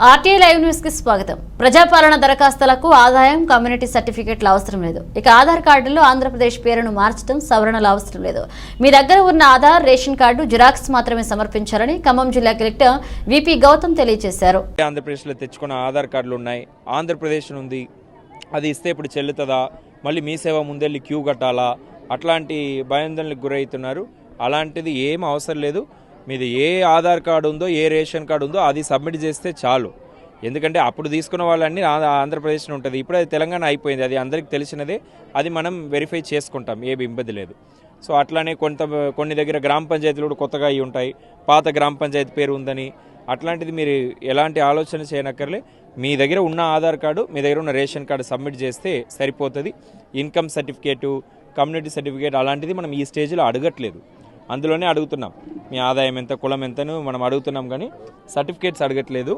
RTI live news కి స్వాగతం. ప్రజాపాలన దరఖాస్తులకు ఆదాయం కమ్యూనిటీ సర్టిఫికెట్లు అవసరం లేదు. ఇక ఆధార్ కార్డులో ఆంధ్రప్రదేశ్ పేరును మార్చడం సవరణలు అవసరం లేదు. మీ దగ్గర ఉన్న ఆధార్ రేషన్ కార్డు జిరాక్స్ మాత్రమే సమర్పించాలని ఖమ్మం జిల్లా కలెక్టర్ విపి గౌతమ్ తెలియజేశారు. ఆంధ్రప్రదేశ్ లో తెచ్చుకున్న ఆధార్ కార్డులు ఉన్నాయి, ఆంధ్రప్రదేశ్ ఉంది, అది ఇస్తే ఇప్పుడు చెల్లుతుందా, మళ్ళీ మీ సేవ ముందెళ్ళి క్యూ కట్టాలా, అట్లాంటి భయాందోళనకు గురవుతున్నారు. అలాంటిది ఏం అవసరం లేదు. మీది ఏ ఆధార్ కార్డు ఉందో, ఏ రేషన్ కార్డు ఉందో అది సబ్మిట్ చేస్తే చాలు. ఎందుకంటే అప్పుడు తీసుకున్న వాళ్ళన్నీ ఆంధ్రప్రదేశ్లో ఉంటుంది, ఇప్పుడు అది తెలంగాణ అయిపోయింది, అది అందరికీ తెలిసినదే. అది మనం వెరిఫై చేసుకుంటాం, ఏమి ఇబ్బంది లేదు. సో అట్లానే కొన్ని దగ్గర గ్రామ పంచాయతీలు కూడా కొత్తగా అయి ఉంటాయి, పాత గ్రామ పంచాయతీ పేరు ఉందని. అట్లాంటిది మీరు ఎలాంటి ఆలోచన చేయనక్కర్లే. మీ దగ్గర ఉన్న ఆధార్ కార్డు, మీ దగ్గర ఉన్న రేషన్ కార్డు సబ్మిట్ చేస్తే సరిపోతుంది. ఇన్కమ్ సర్టిఫికేటు, కమ్యూనిటీ సర్టిఫికేట్ అలాంటిది మనం ఈ స్టేజ్లో అడగట్లేదు, అందులోనే అడుగుతున్నాం. మీ ఆదాయం ఎంత, కులం ఎంతను మనం అడుగుతున్నాం, కానీ సర్టిఫికేట్స్ అడగట్లేదు.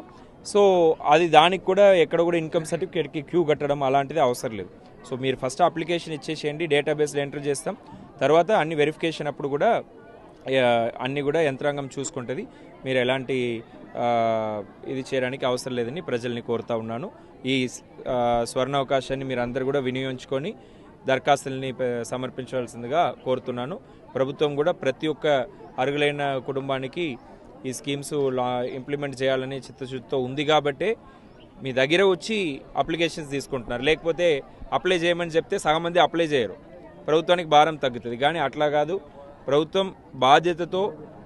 సో అది దానికి కూడా ఎక్కడ కూడా ఇన్కమ్ సర్టిఫికేట్కి క్యూ కట్టడం అలాంటిది అవసరం లేదు. సో మీరు ఫస్ట్ అప్లికేషన్ ఇచ్చేసేయండి, డేటాబేస్లో ఎంటర్ చేస్తాం. తర్వాత అన్ని వెరిఫికేషన్ అప్పుడు కూడా అన్నీ కూడా యంత్రాంగం చూసుకుంటుంది. మీరు ఎలాంటి ఇది చేయడానికి అవసరం లేదని ప్రజల్ని కోరుతా ఉన్నాను. ఈ స్వర్ణ అవకాశాన్ని మీరు అందరు కూడా వినియోగించుకొని దరఖాస్తుల్ని సమర్పించవలసిందిగా కోరుతున్నాను. ప్రభుత్వం కూడా ప్రతి ఒక్క అర్హులైన కుటుంబానికి ఈ స్కీమ్స్ ఇంప్లిమెంట్ చేయాలని చిత్తశుద్ధితో ఉంది కాబట్టే మీ దగ్గర వచ్చి అప్లికేషన్స్ తీసుకుంటున్నారు. లేకపోతే అప్లై చేయమని చెప్తే సగం మంది అప్లై చేయరు, ప్రభుత్వానికి భారం తగ్గుతుంది. కానీ అట్లా కాదు, ప్రభుత్వం బాధ్యతతో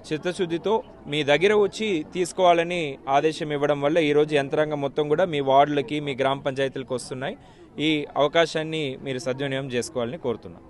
చిత్తశుద్ధితో మీ దగ్గర వచ్చి తీసుకోవాలని ఆదేశం ఇవ్వడం వల్ల ఈరోజు యంత్రాంగం మొత్తం కూడా మీ వార్డులకి, మీ గ్రామ పంచాయతీలకు వస్తున్నాయి. ఈ అవకాశాన్ని మీరు సద్వినియోగం చేసుకోవాలని కోరుతున్నాను.